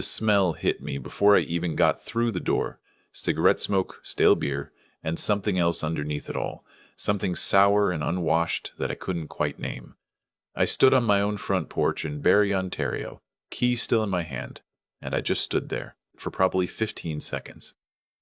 The smell hit me before I even got through the door. Cigarette smoke, stale beer, and something else underneath it all. Something sour and unwashed that I couldn't quite name. I stood on my own front porch in Barrie, Ontario, key still in my hand, and I just stood there for probably 15 seconds.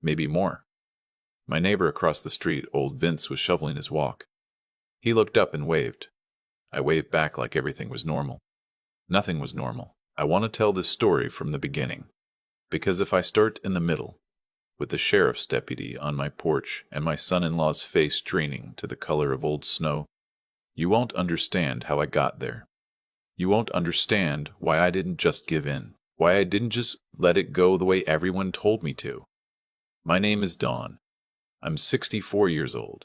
Maybe more. My neighbor across the street, old Vince, was shoveling his walk. He looked up and waved. I waved back like everything was normal. Nothing was normal. I want to tell this story from the beginning, because if I start in the middle, with the sheriff's deputy on my porch and my son-in-law's face draining to the color of old snow, you won't understand how I got there. You won't understand why I didn't just give in, why I didn't just let it go the way everyone told me to. My name is Don. I'm 64 years old.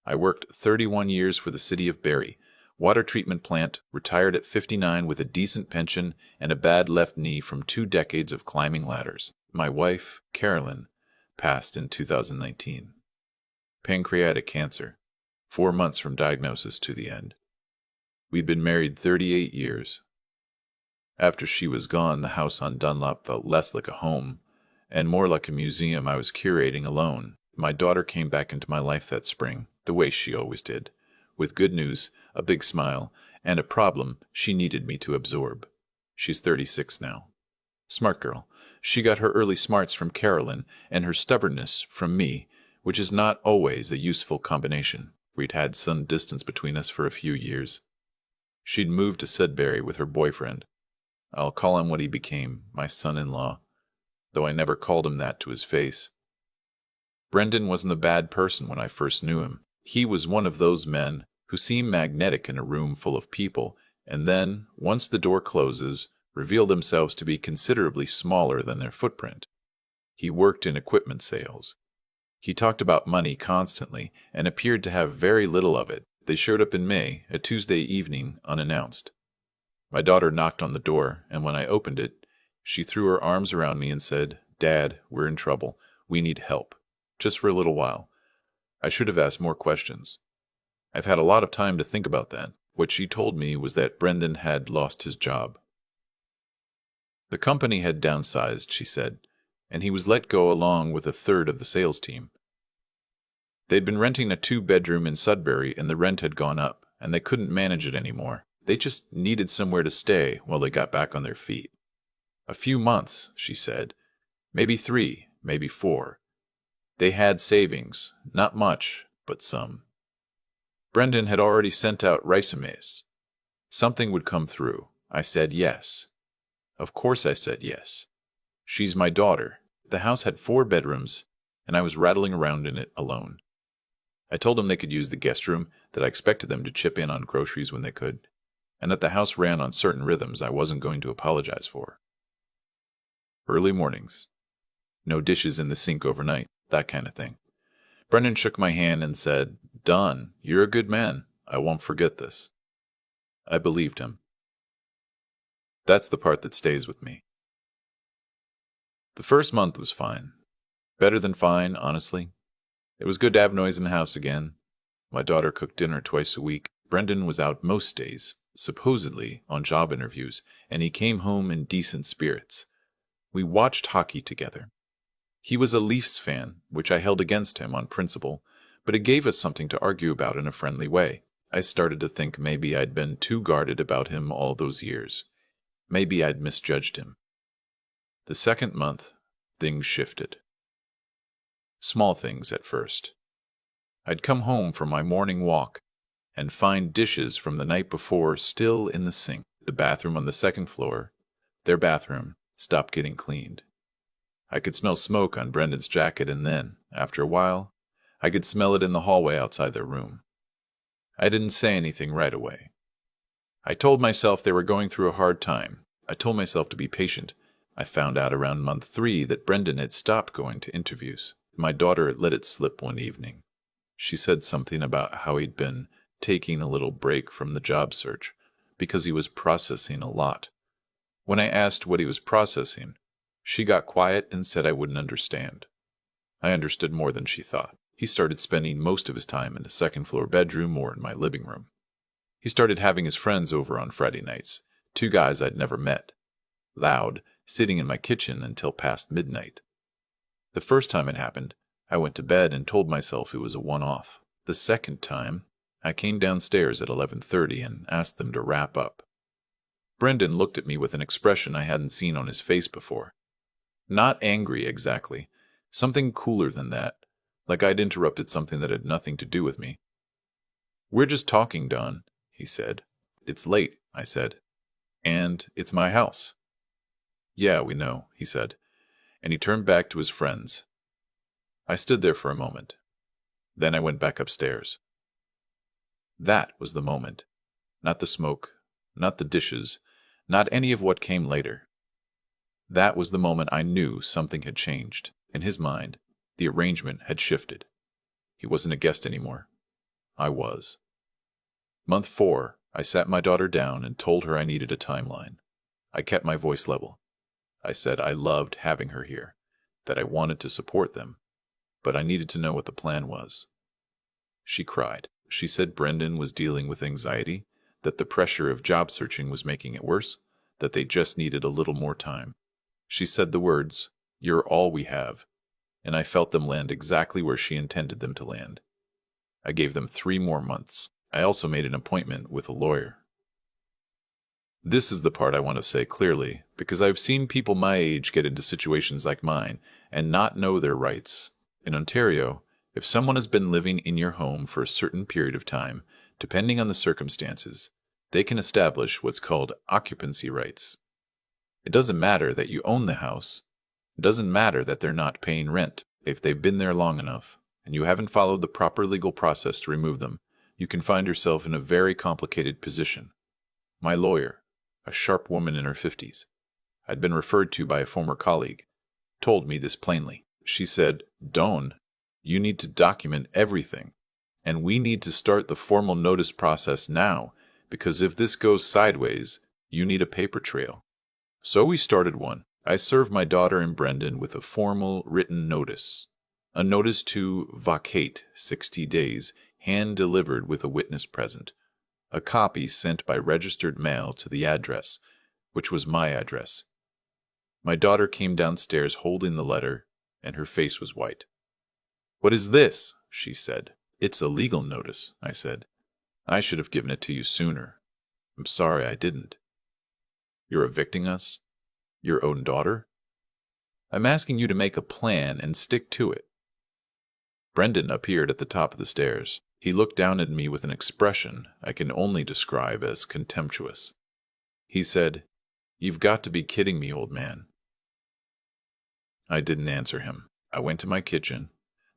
I worked 31 years for the city of Barrie, water treatment plant, retired at 59 with a decent pension and a bad left knee from 2 decades of climbing ladders. My wife, Carolyn, passed in 2019. Pancreatic cancer, 4 months from diagnosis to the end. We'd been married 38 years. After she was gone, the house on Dunlop felt less like a home and more like a museum I was curating alone. My daughter came back into my life that spring, the way she always did, with good news, a big smile, and a problem she needed me to absorb. She's 36 now. Smart girl. She got her early smarts from Carolyn and her stubbornness from me, which is not always a useful combination. We'd had some distance between us for a few years. She'd moved to Sudbury with her boyfriend. I'll call him what he became, my son-in-law, though I never called him that to his face. Brendan wasn't a bad person when I first knew him. He was one of those men who seem magnetic in a room full of people, and then, once the door closes, reveal themselves to be considerably smaller than their footprint. He worked in equipment sales. He talked about money constantly and appeared to have very little of it. They showed up in May, a Tuesday evening, unannounced. My daughter knocked on the door, and when I opened it, she threw her arms around me and said, "Dad, we're in trouble. We need help. Just for a little while." I should have asked more questions. I've had a lot of time to think about that. What she told me was that Brendan had lost his job. The company had downsized, she said, and he was let go along with a third of the sales team. They'd been renting a 2-bedroom in Sudbury, and the rent had gone up, and they couldn't manage it anymore. They just needed somewhere to stay while they got back on their feet. A few months, she said. Maybe 3, maybe 4. They had savings, not much, but some. Brendan had already sent out resumes. Something would come through. I said yes. Of course I said yes. She's my daughter. The house had 4 bedrooms, and I was rattling around in it alone. I told them they could use the guest room, that I expected them to chip in on groceries when they could, and that the house ran on certain rhythms I wasn't going to apologize for. Early mornings. No dishes in the sink overnight, that kind of thing. Brendan shook my hand and said, "Don, you're a good man. I won't forget this." I believed him. That's the part that stays with me. The first month was fine. Better than fine, honestly. It was good to have noise in the house again. My daughter cooked dinner twice a week. Brendan was out most days, supposedly on job interviews, and he came home in decent spirits. We watched hockey together. He was a Leafs fan, which I held against him on principle, but it gave us something to argue about in a friendly way. I started to think maybe I'd been too guarded about him all those years. Maybe I'd misjudged him. The second month, things shifted. Small things at first. I'd come home from my morning walk and find dishes from the night before still in the sink. The bathroom on the second floor, their bathroom, stopped getting cleaned. I could smell smoke on Brendan's jacket, and then, after a while, I could smell it in the hallway outside their room. I didn't say anything right away. I told myself they were going through a hard time. I told myself to be patient. I found out around month 3 that Brendan had stopped going to interviews. My daughter let it slip one evening. She said something about how he'd been taking a little break from the job search because he was processing a lot. When I asked what he was processing, she got quiet and said I wouldn't understand. I understood more than she thought. He started spending most of his time in a second-floor bedroom or in my living room. He started having his friends over on Friday nights, 2 guys I'd never met. Loud, sitting in my kitchen until past midnight. The first time it happened, I went to bed and told myself it was a one-off. The second time, I came downstairs at 11:30 and asked them to wrap up. Brendan looked at me with an expression I hadn't seen on his face before. Not angry exactly, something cooler than that, like I'd interrupted something that had nothing to do with me. "We're just talking, Don," he said. "It's late," I said. "And it's my house." "Yeah, we know," he said, and he turned back to his friends. I stood there for a moment. Then I went back upstairs. That was the moment. Not the smoke, not the dishes, not any of what came later. That was the moment I knew something had changed. In his mind, the arrangement had shifted. He wasn't a guest anymore. I was. Month 4, I sat my daughter down and told her I needed a timeline. I kept my voice level. I said I loved having her here, that I wanted to support them, but I needed to know what the plan was. She cried. She said Brendan was dealing with anxiety, that the pressure of job searching was making it worse, that they just needed a little more time. She said the words, "You're all we have," and I felt them land exactly where she intended them to land. I gave them 3 more months. I also made an appointment with a lawyer. This is the part I want to say clearly, because I've seen people my age get into situations like mine and not know their rights. In Ontario, if someone has been living in your home for a certain period of time, depending on the circumstances, they can establish what's called occupancy rights. It doesn't matter that you own the house. It doesn't matter that they're not paying rent. If they've been there long enough, and you haven't followed the proper legal process to remove them, you can find yourself in a very complicated position. My lawyer, a sharp woman in her 50s, I'd been referred to by a former colleague, told me this plainly. She said, "Don, you need to document everything, and we need to start the formal notice process now, because if this goes sideways, you need a paper trail." So we started one. I served my daughter and Brendan with a formal written notice. A notice to vacate 60 days, hand-delivered with a witness present. A copy sent by registered mail to the address, which was my address. My daughter came downstairs holding the letter, and her face was white. "What is this?" she said. "It's a legal notice," I said. "I should have given it to you sooner. I'm sorry I didn't." "You're evicting us? Your own daughter?" "I'm asking you to make a plan and stick to it." Brendan appeared at the top of the stairs. He looked down at me with an expression I can only describe as contemptuous. He said, "You've got to be kidding me, old man." I didn't answer him. I went to my kitchen,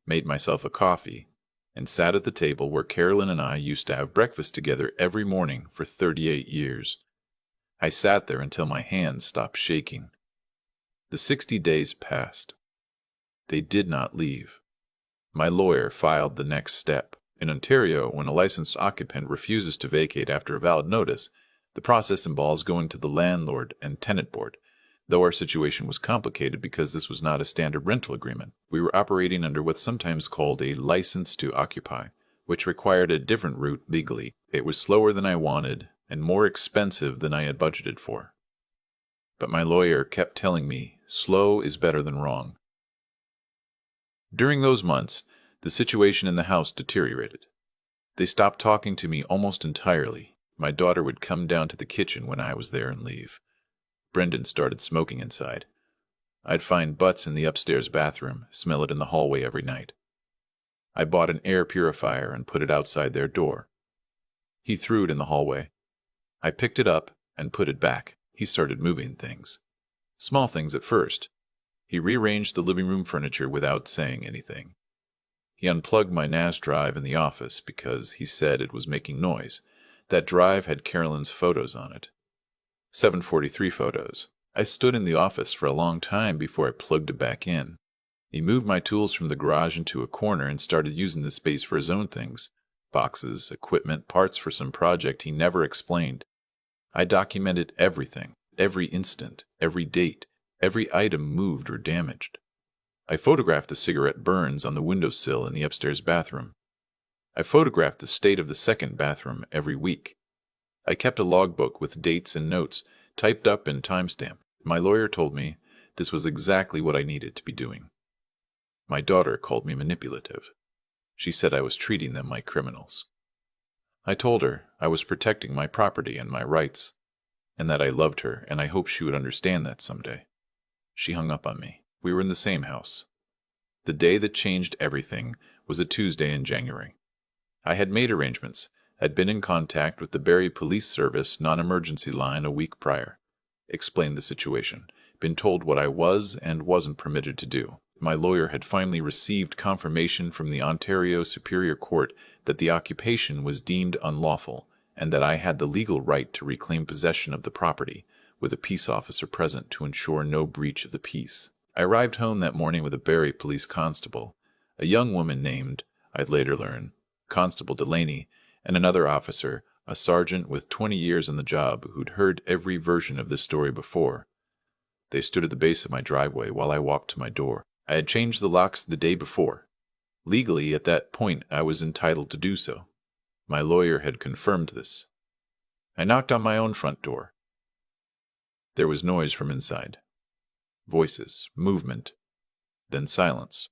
made myself a coffee, and sat at the table where Carolyn and I used to have breakfast together every morning for 38 years. I sat there until my hands stopped shaking. The 60 days passed. They did not leave. My lawyer filed the next step. In Ontario, when a licensed occupant refuses to vacate after a valid notice, the process involves going to the landlord and tenant board. Though our situation was complicated because this was not a standard rental agreement, we were operating under what's sometimes called a license to occupy, which required a different route legally. It was slower than I wanted and more expensive than I had budgeted for. But my lawyer kept telling me, slow is better than wrong. During those months, the situation in the house deteriorated. They stopped talking to me almost entirely. My daughter would come down to the kitchen when I was there and leave. Brendan started smoking inside. I'd find butts in the upstairs bathroom, smell it in the hallway every night. I bought an air purifier and put it outside their door. He threw it in the hallway. I picked it up and put it back. He started moving things. Small things at first. He rearranged the living room furniture without saying anything. He unplugged my NAS drive in the office because he said it was making noise. That drive had Carolyn's photos on it. 743 photos. I stood in the office for a long time before I plugged it back in. He moved my tools from the garage into a corner and started using the space for his own things. Boxes, equipment, parts for some project he never explained. I documented everything, every instant, every date, every item moved or damaged. I photographed the cigarette burns on the windowsill in the upstairs bathroom. I photographed the state of the second bathroom every week. I kept a logbook with dates and notes, typed up and timestamped. My lawyer told me this was exactly what I needed to be doing. My daughter called me manipulative. She said I was treating them like criminals. I told her I was protecting my property and my rights, and that I loved her, and I hoped she would understand that someday. She hung up on me. We were in the same house. The day that changed everything was a Tuesday in January. I had made arrangements, had been in contact with the Barrie Police Service non-emergency line a week prior, explained the situation, been told what I was and wasn't permitted to do. My lawyer had finally received confirmation from the Ontario Superior Court that the occupation was deemed unlawful and that I had the legal right to reclaim possession of the property, with a peace officer present to ensure no breach of the peace. I arrived home that morning with a Barrie police constable, a young woman named, I'd later learn, Constable Delaney, and another officer, a sergeant with 20 years on the job who'd heard every version of this story before. They stood at the base of my driveway while I walked to my door. I had changed the locks the day before. Legally, at that point, I was entitled to do so. My lawyer had confirmed this. I knocked on my own front door. There was noise from inside. Voices, movement, then silence.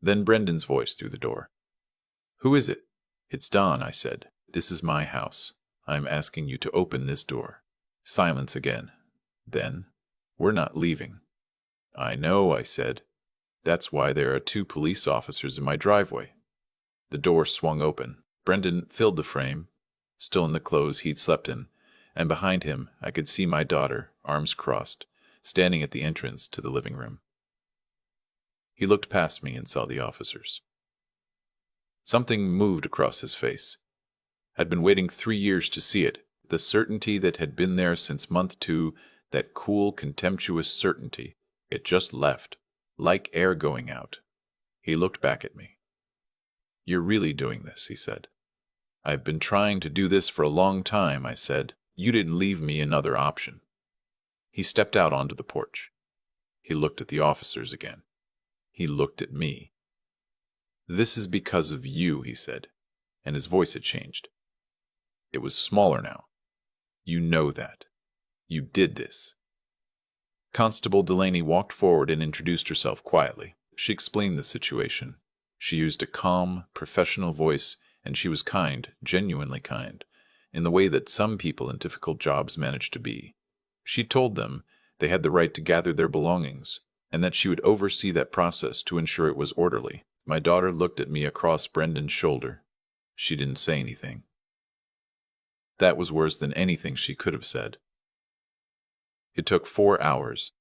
Then Brendan's voice through the door. "Who is it?" "It's Don," I said. "This is my house. I'm asking you to open this door." Silence again. Then, "We're not leaving." "I know," I said. "That's why there are 2 police officers in my driveway." The door swung open. Brendan filled the frame, still in the clothes he'd slept in, and behind him I could see my daughter, arms crossed, standing at the entrance to the living room. He looked past me and saw the officers. Something moved across his face. I'd been waiting 3 years to see it, the certainty that had been there since month 2, that cool, contemptuous certainty. It just left, like air going out. He looked back at me. "You're really doing this," he said. "I've been trying to do this for a long time," I said. "You didn't leave me another option." He stepped out onto the porch. He looked at the officers again. He looked at me. "This is because of you," he said, and his voice had changed. It was smaller now. "You know that. You did this." Constable Delaney walked forward and introduced herself quietly. She explained the situation. She used a calm, professional voice, and she was kind, genuinely kind, in the way that some people in difficult jobs manage to be. She told them they had the right to gather their belongings, and that she would oversee that process to ensure it was orderly. My daughter looked at me across Brendan's shoulder. She didn't say anything. That was worse than anything she could have said. It took 4 hours.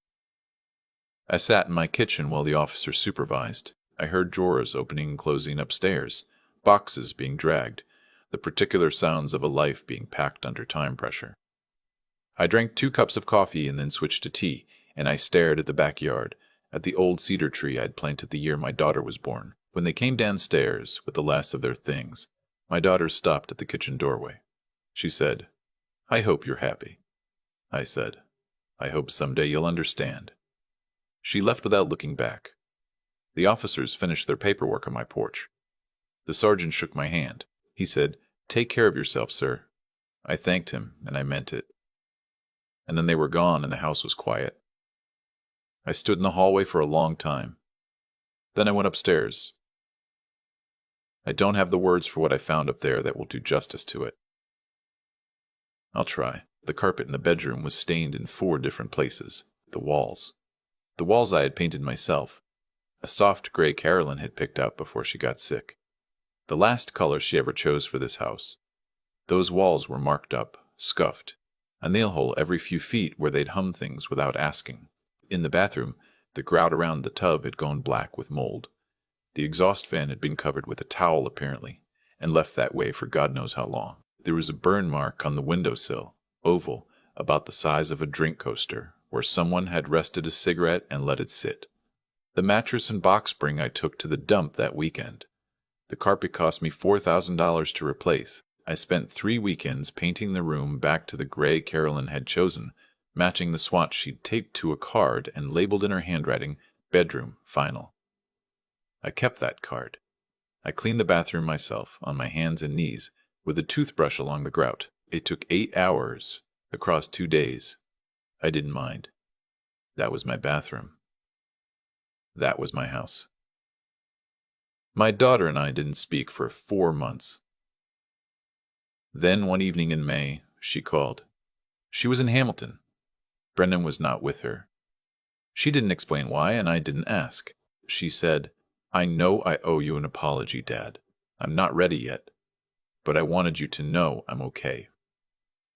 I sat in my kitchen while the officer supervised. I heard drawers opening and closing upstairs, boxes being dragged, the particular sounds of a life being packed under time pressure. I drank 2 cups of coffee and then switched to tea, and I stared at the backyard, at the old cedar tree I'd planted the year my daughter was born. When they came downstairs with the last of their things, my daughter stopped at the kitchen doorway. She said, "I hope you're happy." I said, "I hope someday you'll understand." She left without looking back. The officers finished their paperwork on my porch. The sergeant shook my hand. He said, "Take care of yourself, sir." I thanked him, and I meant it. And then they were gone and the house was quiet. I stood in the hallway for a long time. Then I went upstairs. I don't have the words for what I found up there that will do justice to it. I'll try. The carpet in the bedroom was stained in 4 different places. The walls I had painted myself. A soft gray Carolyn had picked out before she got sick. The last color she ever chose for this house. Those walls were marked up, scuffed, a nail hole every few feet where they'd hum things without asking. In the bathroom, the grout around the tub had gone black with mold. The exhaust fan had been covered with a towel apparently, and left that way for God knows how long. There was a burn mark on the windowsill, oval, about the size of a drink coaster, where someone had rested a cigarette and let it sit. The mattress and box spring I took to the dump that weekend. The carpet cost me $4,000 to replace. I spent 3 weekends painting the room back to the gray Carolyn had chosen, matching the swatch she'd taped to a card and labeled in her handwriting, "Bedroom, Final." I kept that card. I cleaned the bathroom myself, on my hands and knees, with a toothbrush along the grout. It took 8 hours, across 2 days. I didn't mind. That was my bathroom. That was my house. My daughter and I didn't speak for 4 months. Then one evening in May, she called. She was in Hamilton. Brendan was not with her. She didn't explain why, and I didn't ask. She said, "I know I owe you an apology, Dad. I'm not ready yet, but I wanted you to know I'm okay."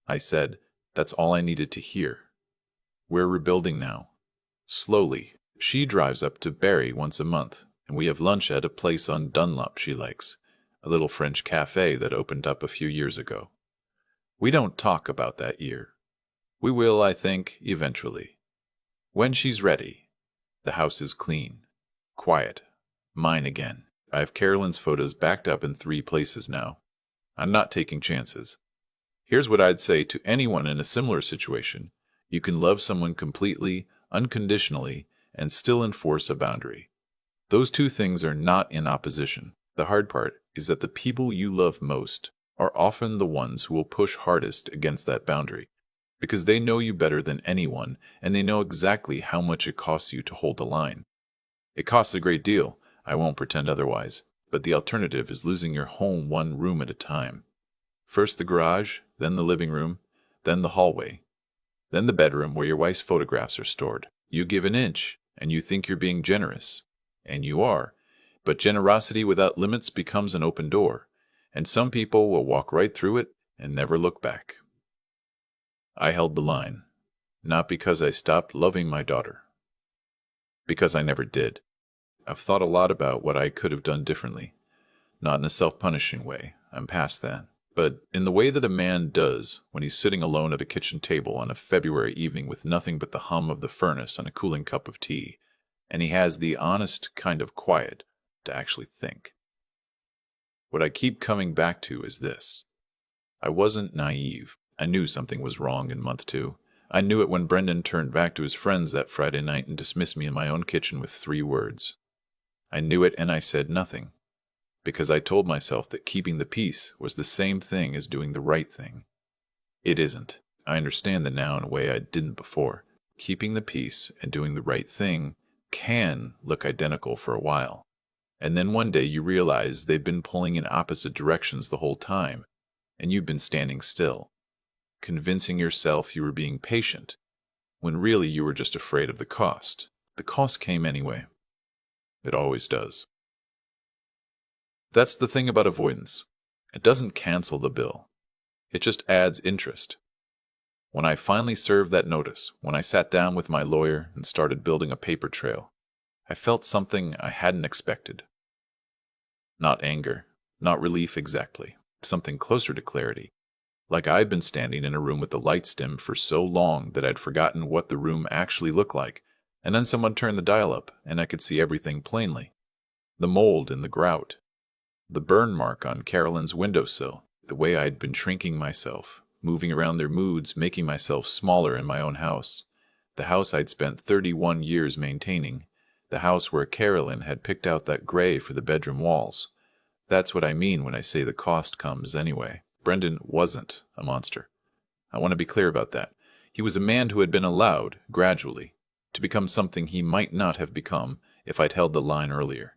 I said, "That's all I needed to hear. We're rebuilding now. Slowly." She drives up to Barrie once a month, and we have lunch at a place on Dunlop she likes, a little French cafe that opened up a few years ago. We don't talk about that year. We will, I think, eventually. When she's ready. The house is clean, quiet, mine again. I have Carolyn's photos backed up in 3 places now. I'm not taking chances. Here's what I'd say to anyone in a similar situation. You can love someone completely, unconditionally, and still enforce a boundary. Those 2 things are not in opposition. The hard part is that the people you love most are often the ones who will push hardest against that boundary, because they know you better than anyone, and they know exactly how much it costs you to hold the line. It costs a great deal, I won't pretend otherwise, but the alternative is losing your home 1 room at a time. First the garage, then the living room, then the hallway, then the bedroom where your wife's photographs are stored. You give an inch, and you think you're being generous, and you are, but generosity without limits becomes an open door, and some people will walk right through it and never look back. I held the line, not because I stopped loving my daughter, because I never did. I've thought a lot about what I could have done differently, not in a self-punishing way, I'm past that, but in the way that a man does when he's sitting alone at a kitchen table on a February evening with nothing but the hum of the furnace and a cooling cup of tea, and he has the honest kind of quiet to actually think. What I keep coming back to is this. I wasn't naive. I knew something was wrong in month 2. I knew it when Brendan turned back to his friends that Friday night and dismissed me in my own kitchen with 3 words. I knew it and I said nothing, because I told myself that keeping the peace was the same thing as doing the right thing. It isn't. I understand that now in a way I didn't before. Keeping the peace and doing the right thing can look identical for a while, and then one day you realize they've been pulling in opposite directions the whole time, and you've been standing still, convincing yourself you were being patient, when really you were just afraid of the cost. The cost came anyway. It always does. That's the thing about avoidance. It doesn't cancel the bill. It just adds interest. When I finally served that notice, when I sat down with my lawyer and started building a paper trail, I felt something I hadn't expected. Not anger, not relief exactly, something closer to clarity. Like I'd been standing in a room with the lights dim for so long that I'd forgotten what the room actually looked like, and then someone turned the dial up and I could see everything plainly. The mold in the grout, the burn mark on Carolyn's windowsill, the way I'd been shrinking myself, moving around their moods, making myself smaller in my own house, the house I'd spent 31 years maintaining, the house where Carolyn had picked out that gray for the bedroom walls. That's what I mean when I say the cost comes anyway. Brendan wasn't a monster. I want to be clear about that. He was a man who had been allowed, gradually, to become something he might not have become if I'd held the line earlier.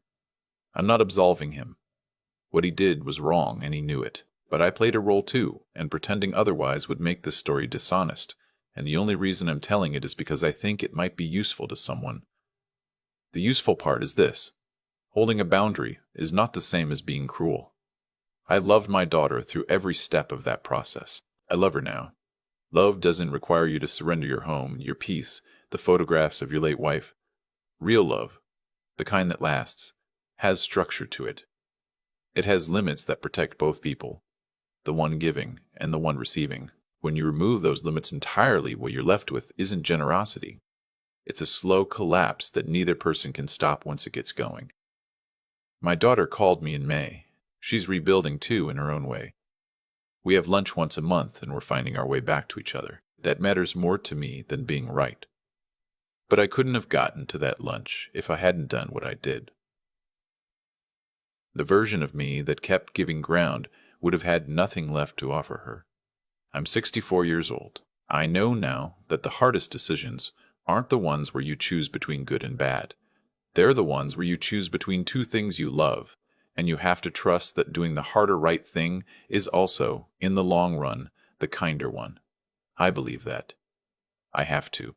I'm not absolving him. What he did was wrong, and he knew it. But I played a role too, and pretending otherwise would make this story dishonest, and the only reason I'm telling it is because I think it might be useful to someone. The useful part is this. Holding a boundary is not the same as being cruel. I loved my daughter through every step of that process. I love her now. Love doesn't require you to surrender your home, your peace, the photographs of your late wife. Real love, the kind that lasts, has structure to it. It has limits that protect both people, the one giving and the one receiving. When you remove those limits entirely, what you're left with isn't generosity. It's a slow collapse that neither person can stop once it gets going. My daughter called me in May. She's rebuilding too in her own way. We have lunch once a month and we're finding our way back to each other. That matters more to me than being right. But I couldn't have gotten to that lunch if I hadn't done what I did. The version of me that kept giving ground would have had nothing left to offer her. I'm 64 years old. I know now that the hardest decisions aren't the ones where you choose between good and bad. They're the ones where you choose between two things you love, and you have to trust that doing the harder right thing is also, in the long run, the kinder one. I believe that. I have to.